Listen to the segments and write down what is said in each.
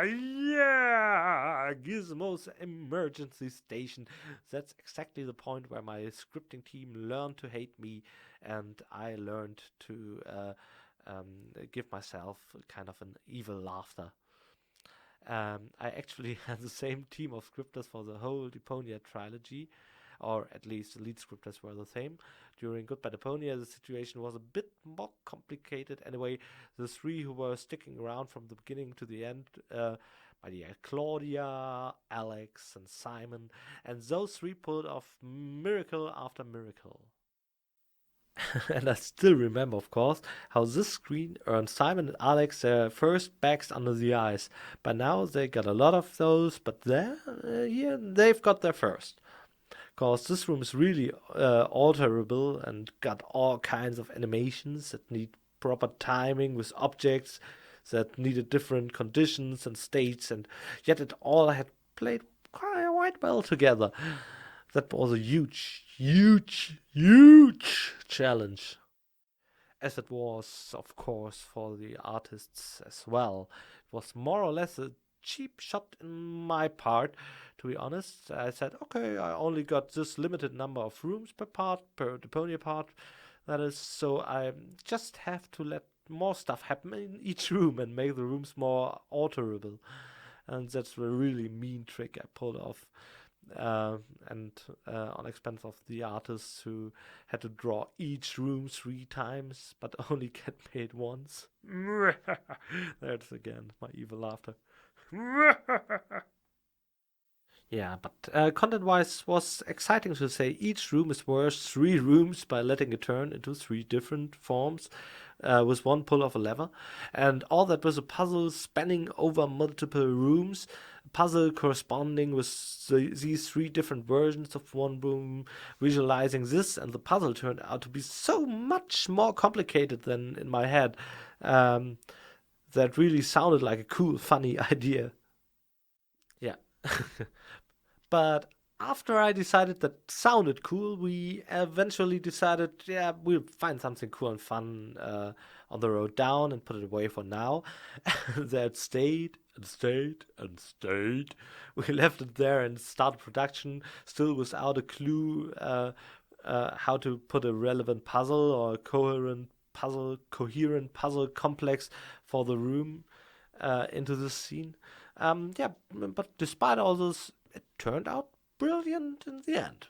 Yeah, Gizmo's emergency station. That's exactly the point where my scripting team learned to hate me, and I learned to give myself kind of an evil laughter. I actually had the same team of scripters for the whole Deponia trilogy, or at least the lead scripters were the same. During Goodbye Deponia, the situation was a bit more complicated. Anyway, the three who were sticking around from the beginning to the end, my dear Claudia, Alex, and Simon, and those three pulled off miracle after miracle. And I still remember, of course, how this screen earned Simon and Alex their first bags under the eyes. By now, they got a lot of those, but yeah, they've got their first. Because this room is really alterable and got all kinds of animations that need proper timing with objects that needed different conditions and states, and yet it all had played quite well together. That was a huge, huge, huge challenge. As it was, of course, for the artists as well. It was more or less a cheap shot in my part, to be honest. I said, okay, I only got this limited number of rooms per part, per Deponia part. That is, so I just have to let more stuff happen in each room and make the rooms more alterable. And that's a really mean trick I pulled off. And on expense of the artists who had to draw each room 3 times, but only get paid once. That's again my evil laughter. Yeah, but content-wise was exciting to say each room is worth 3 rooms by letting it turn into 3 different forms with one pull of a lever. And all that was a puzzle spanning over multiple rooms, puzzle corresponding with these 3 different versions of one room, visualizing this, and the puzzle turned out to be so much more complicated than in my head. That really sounded like a cool, funny idea. Yeah. But after I decided that sounded cool, we eventually decided, yeah, we'll find something cool and fun on the road down and put it away for now. That stayed and stayed and stayed. We left it there and started production, still without a clue how to put a relevant puzzle or a coherent puzzle complex for the room into this scene. Yeah, but despite all this, it turned out brilliant in the end.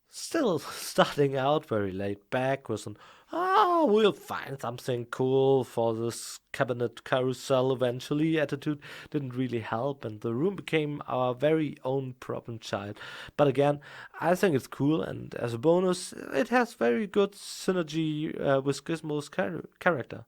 Still starting out very laid back with an, we'll find something cool for this cabinet carousel eventually attitude didn't really help, and the room became our very own problem child. But again, I think it's cool, and as a bonus, it has very good synergy with Gizmo's character.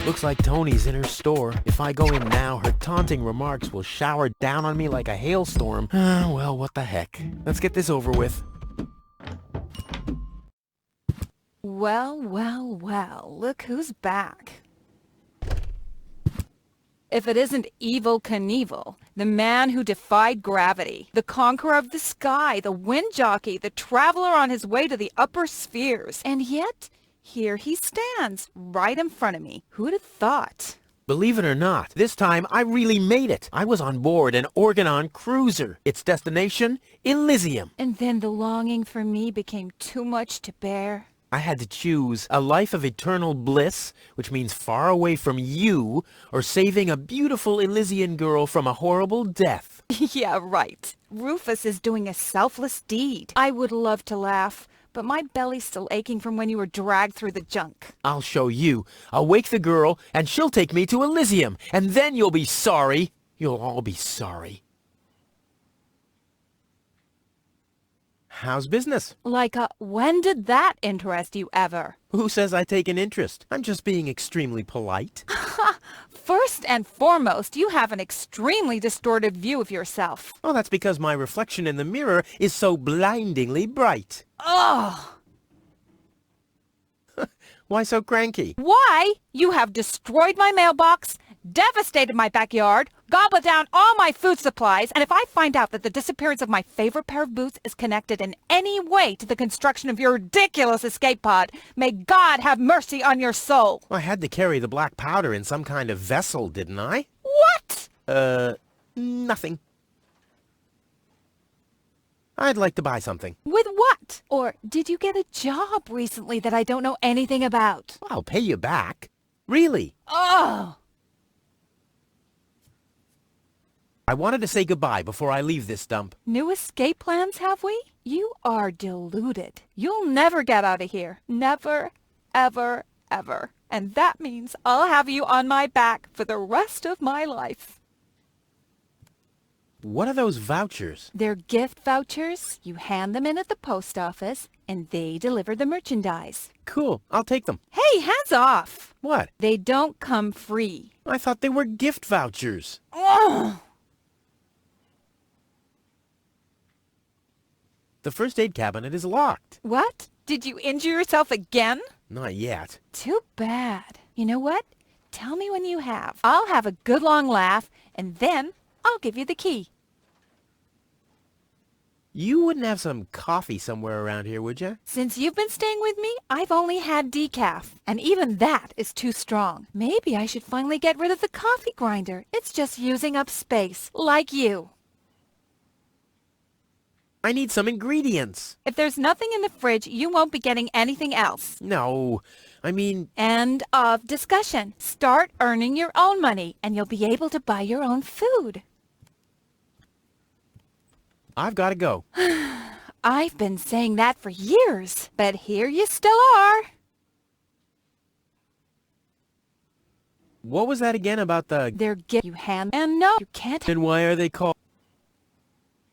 Looks like Toni's in her store. If I go in now, her taunting remarks will shower down on me like a hailstorm. Well, what the heck. Let's get this over with. Well, well, well, look who's back. If it isn't Evel Knievel, the man who defied gravity, the conqueror of the sky, the wind jockey, the traveler on his way to the upper spheres, and yet here he stands, right in front of me. Who'd have thought? Believe it or not, this time I really made it. I was on board an Organon cruiser. Its destination, Elysium. And then the longing for me became too much to bear. I had to choose a life of eternal bliss, which means far away from you, or saving a beautiful Elysian girl from a horrible death. Yeah, right. Rufus is doing a selfless deed. I would love to laugh, but my belly's still aching from when you were dragged through the junk. I'll show you. I'll wake the girl, and she'll take me to Elysium, and then you'll be sorry. You'll all be sorry. How's business? Like, when did that interest you ever? Who says I take an interest? I'm just being extremely polite. First and foremost, you have an extremely distorted view of yourself. Oh, that's because my reflection in the mirror is so blindingly bright. Ugh! Why so cranky? Why? You have destroyed my mailbox, devastated my backyard, gobbled down all my food supplies, and if I find out that the disappearance of my favorite pair of boots is connected in any way to the construction of your ridiculous escape pod, may God have mercy on your soul. I had to carry the black powder in some kind of vessel, didn't I? What? Nothing. I'd like to buy something. With what? Or did you get a job recently that I don't know anything about? I'll pay you back. Really. Oh! I wanted to say goodbye before I leave this dump. New escape plans, have we? You are deluded. You'll never get out of here. Never, ever, ever. And that means I'll have you on my back for the rest of my life. What are those vouchers? They're gift vouchers. You hand them in at the post office, and they deliver the merchandise. Cool. I'll take them. Hey, hands off! What? They don't come free. I thought they were gift vouchers. Ugh! The first aid cabinet is locked. What? Did you injure yourself again? Not yet. Too bad. You know what? Tell me when you have. I'll have a good long laugh, and then I'll give you the key. You wouldn't have some coffee somewhere around here, would you? Since you've been staying with me, I've only had decaf, and even that is too strong. Maybe I should finally get rid of the coffee grinder. It's just using up space, like you. I need some ingredients. If there's nothing in the fridge, you won't be getting anything else. No, I mean... End of discussion. Start earning your own money, and you'll be able to buy your own food. I've got to go. I've been saying that for years, but here you still are. What was that again about the... They're gift you hand, and no, you can't. Then why are they called...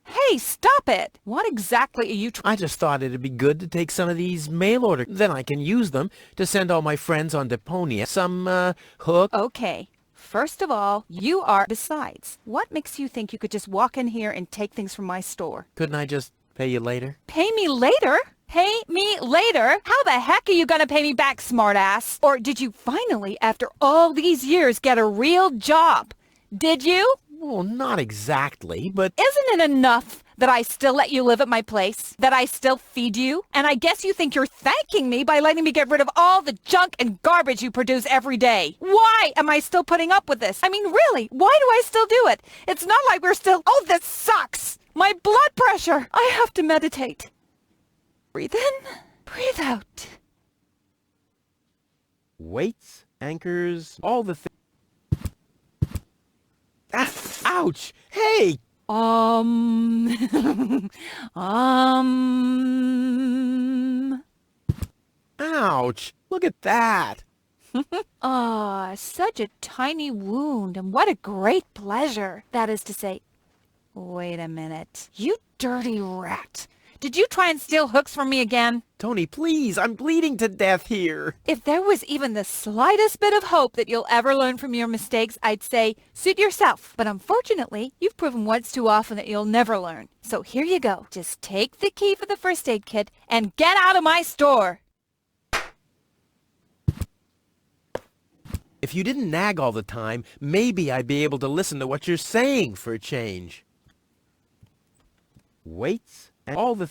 Hey, stop it! What exactly are you I just thought it'd be good to take some of these mail orders. Then I can use them to send all my friends on Deponia some, hook. Okay. First of all, you are... Besides, what makes you think you could just walk in here and take things from my store? Couldn't I just pay you later? Pay me later? Pay me later? How the heck are you gonna pay me back, smartass? Or did you finally, after all these years, get a real job? Did you? Well, not exactly, but... Isn't it enough that I still let you live at my place? That I still feed you? And I guess you think you're thanking me by letting me get rid of all the junk and garbage you produce every day. Why am I still putting up with this? I mean, really, why do I still do it? It's not like we're still... Oh, this sucks! My blood pressure! I have to meditate. Breathe in, breathe out. Weights, anchors, all the things... Ah, ouch! Hey! Ouch! Look at that! Ah, such a tiny wound, and what a great pleasure. That is to say... Wait a minute. You dirty rat. Did you try and steal hooks from me again? Toni, please! I'm bleeding to death here! If there was even the slightest bit of hope that you'll ever learn from your mistakes, I'd say, suit yourself. But unfortunately, you've proven once too often that you'll never learn. So here you go. Just take the key for the first aid kit and get out of my store. If you didn't nag all the time, maybe I'd be able to listen to what you're saying for a change. Weights and all the...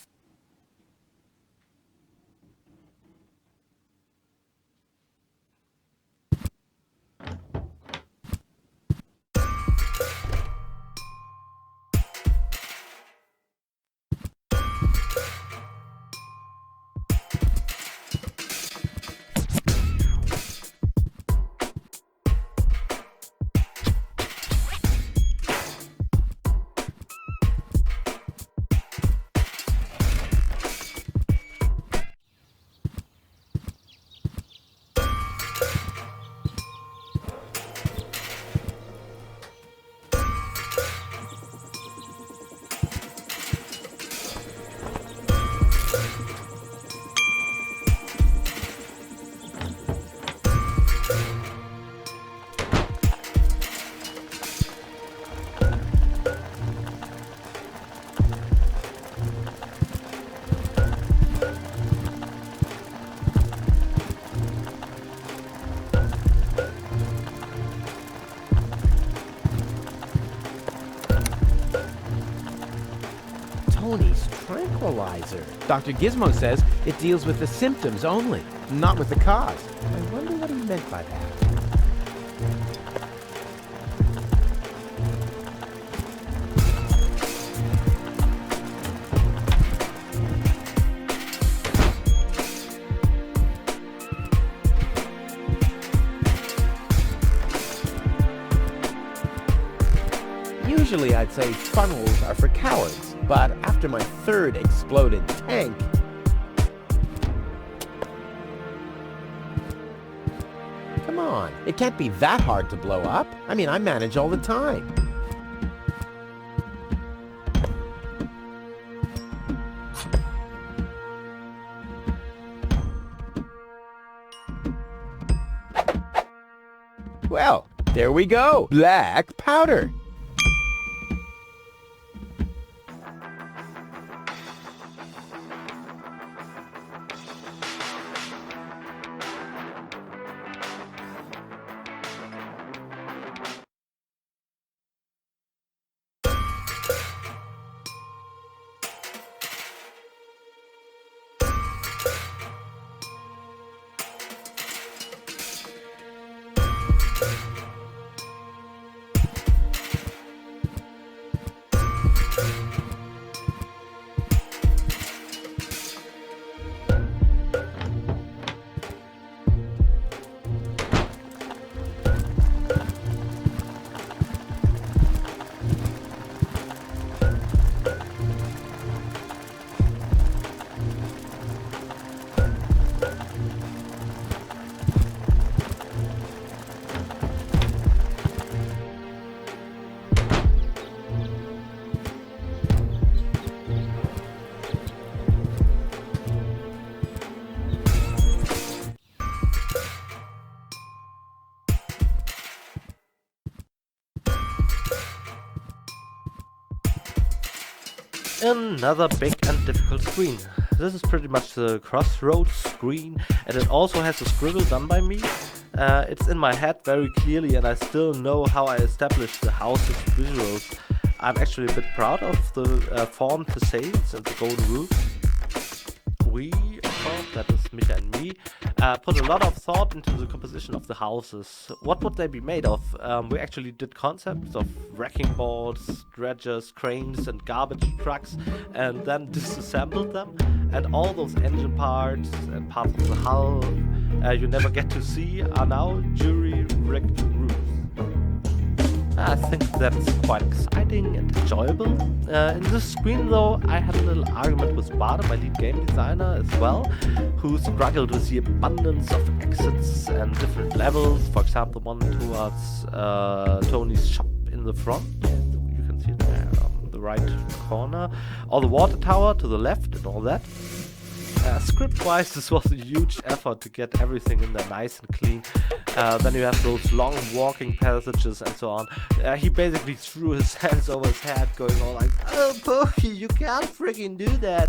tranquilizer. Dr. Gizmo says it deals with the symptoms only, not with the cause. I wonder what he meant by that. Usually I'd say funnels are for cowards, but after my third exploded tank... Come on, it can't be that hard to blow up. I mean, I manage all the time. Well, there we go. Black powder. Another big and difficult screen. This is pretty much the crossroads screen, and it also has a scribble done by me. It's in my head very clearly, and I still know how I established the house's visuals. I'm actually a bit proud of the form facades and the golden roofs. We, of course, that is Micha and me, put a lot of thought into the composition of the houses. What would they be made of? We actually did concepts of wrecking balls, dredgers, cranes and garbage trucks, and then disassembled them. And all those engine parts and parts of the hull you never get to see are now jury-rigged roofs. I think that's quite exciting and enjoyable. In this screen though, I had a little argument with Bart, my lead game designer as well, who struggled with the abundance of exits and different levels. For example, one towards Toni's shop in the front. You can see it there on the right corner. Or the water tower to the left and all that. Script-wise, this was a huge effort to get everything in there nice and clean. Then you have those long walking passages and so on. He basically threw his hands over his head, going all like, "Oh, Pokey, you can't freaking do that.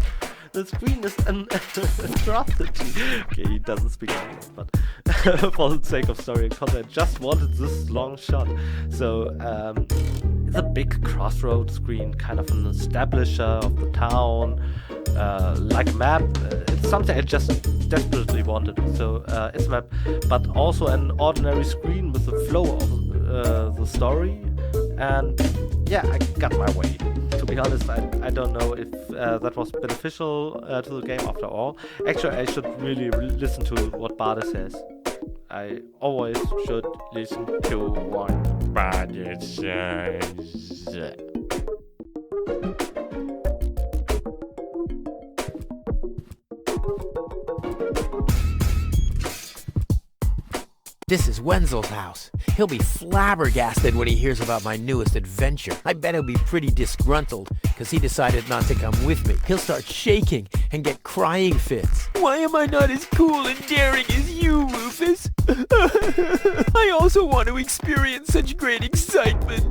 The screen is an atrocity." Okay, he doesn't speak English, but for the sake of story and content, I just wanted this long shot. So, it's a big crossroad screen, kind of an establisher of the town. Like a map, it's something I just desperately wanted. So it's a map, but also an ordinary screen with the flow of the story. And yeah, I got my way. To be honest, I don't know if that was beneficial to the game after all. Actually, I should really listen to what Bart says. I always should listen to what Bart says. This is Wenzel's house. He'll be flabbergasted when he hears about my newest adventure. I bet he'll be pretty disgruntled, because he decided not to come with me. He'll start shaking and get crying fits. Why am I not as cool and daring as you, Rufus? I also want to experience such great excitement.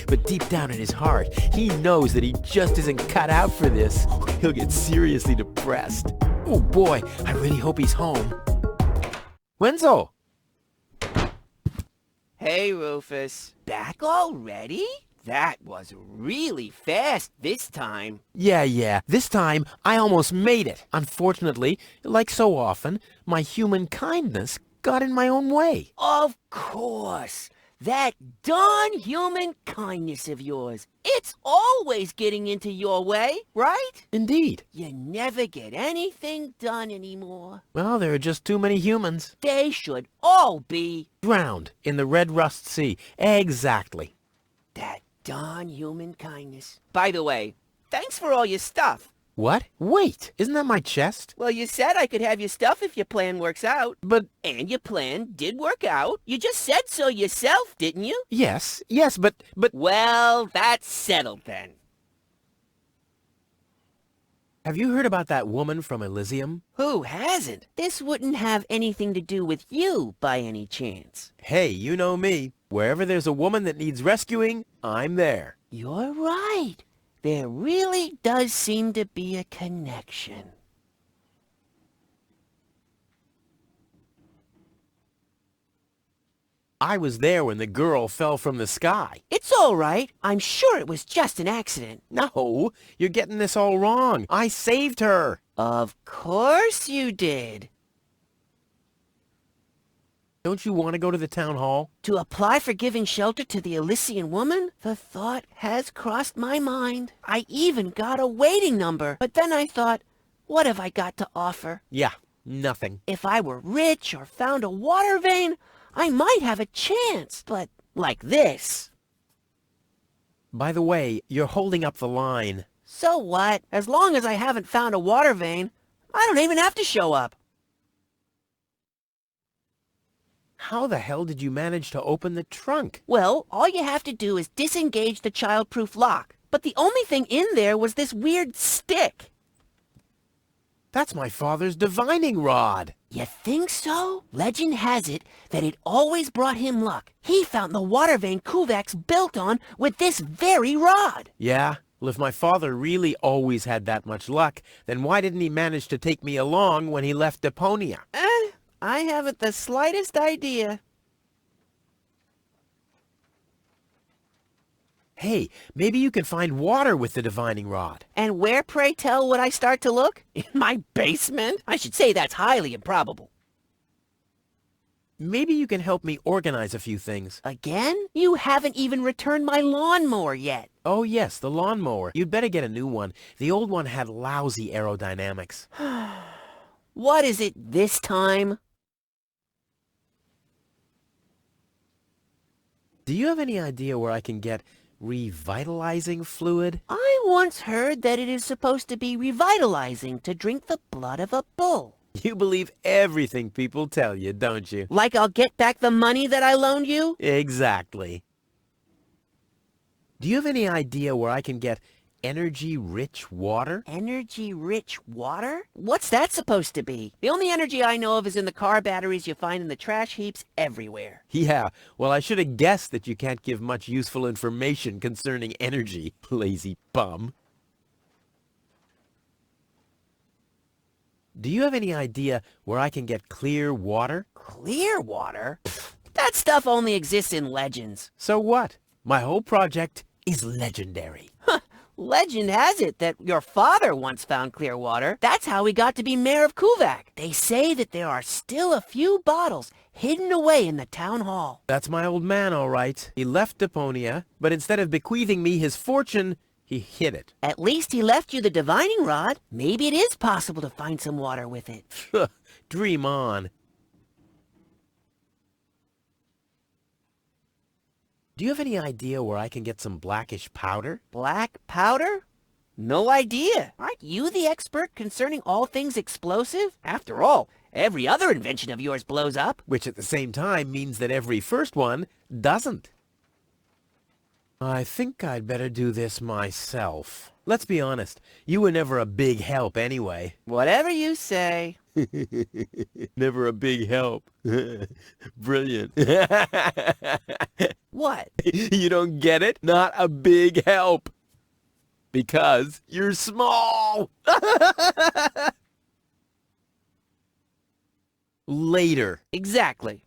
But deep down in his heart, he knows that he just isn't cut out for this. He'll get seriously depressed. Oh boy, I really hope he's home. Wenzel! Hey, Rufus. Back already? That was really fast this time. Yeah, this time I almost made it. Unfortunately, like so often, my human kindness got in my own way. Of course. That darn human kindness of yours. It's always getting into your way, right? Indeed. You never get anything done anymore. Well, there are just too many humans. They should all be Drowned in the Red Rust Sea. Exactly. that darn human kindness. By the way, thanks for all your stuff. What? Wait, isn't that my chest? Well, you said I could have your stuff if your plan works out. But, And your plan did work out. You just said so yourself, didn't you? yes, but... Well, that's settled then. Have you heard about that woman from Elysium? Who hasn't? This wouldn't have anything to do with you by any chance. Hey, you know me. Wherever there's a woman that needs rescuing, I'm there. You're right. There really does seem to be a connection. I was there when the girl fell from the sky. It's all right. I'm sure it was just an accident. No, you're getting this all wrong. I saved her. Of course you did. Don't you want to go to the town hall? To apply for giving shelter to the Elysian woman? The thought has crossed my mind. I even got a waiting number. But then I thought, what have I got to offer? Yeah, nothing. If I were rich or found a water vein, I might have a chance. But like this. By the way, you're holding up the line. So what? As long as I haven't found a water vein, I don't even have to show up. How the hell did you manage to open the trunk? Well, all you have to do is disengage the child-proof lock. But the only thing in there was this weird stick. That's my father's divining rod. You think so? Legend has it that it always brought him luck. He found the water vein Kuvak's built on with this very rod. Yeah? Well, if my father really always had that much luck, then why didn't he manage to take me along when he left Deponia? I haven't the slightest idea. Hey, maybe you can find water with the divining rod. And where, pray tell, would I start to look? In my basement? I should say that's highly improbable. Maybe you can help me organize a few things. Again? You haven't even returned my lawnmower yet. Oh yes, the lawnmower. You'd better get a new one. The old one had lousy aerodynamics. What is it this time? Do you have any idea where I can get revitalizing fluid? I once heard that it is supposed to be revitalizing to drink the blood of a bull. You believe everything people tell you, don't you? Like I'll get back the money that I loaned you? Exactly. Do you have any idea where I can get energy-rich water? Energy-rich water? What's that supposed to be? The only energy I know of is in the car batteries you find in the trash heaps everywhere. Yeah, well, I should have guessed that you can't give much useful information concerning energy, lazy bum. Do you have any idea where I can get clear water? Clear water? Pfft, that stuff only exists in legends. So what? My whole project is legendary. Legend has it that your father once found clear water. That's how he got to be mayor of Kuvak. They say that there are still a few bottles hidden away in the town hall. That's my old man, all right. He left Deponia, but instead of bequeathing me his fortune, he hid it. At least he left you the divining rod. Maybe it is possible to find some water with it. Dream on. Do you have any idea where I can get some blackish powder? Black powder? No idea. Aren't you the expert concerning all things explosive? After all, every other invention of yours blows up. Which at the same time means that every first one doesn't. I think I'd better do this myself. Let's be honest, you were never a big help anyway. Whatever you say. Never a big help. Brilliant. What? You don't get it? Not a big help. Because you're small. Later. Exactly.